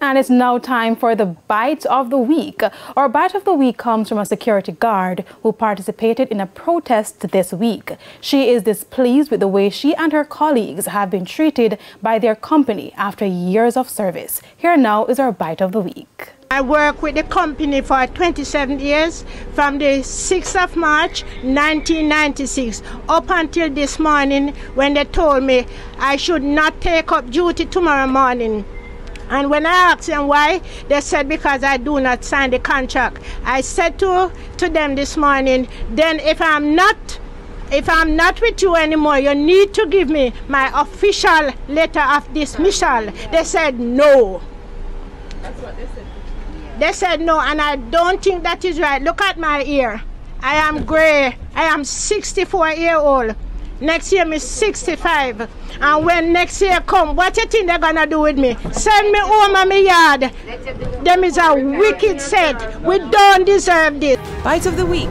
And it's now time for the Bite of the Week. Our Bite of the Week comes from a security guard who participated in a protest this week. She is displeased with the way she and her colleagues have been treated by their company after years of service. Here now is our Bite of the Week. I worked with the company for 27 years, from the 6th of March 1996 up until this morning when they told me I should not take up duty tomorrow morning. And when I asked them why, they said because I do not sign the contract. I said to them this morning, then if I'm not with you anymore, you need to give me my official letter of dismissal. They said no. That's what they said. They said no, and I don't think that is right. Look at my ear. I am gray. I am 64-year-old. Next year, I'm 65. And when next year come, what you think they're gonna do with me? Send me home on my yard. Them is a wicked set. We don't deserve this. Bite of the Week.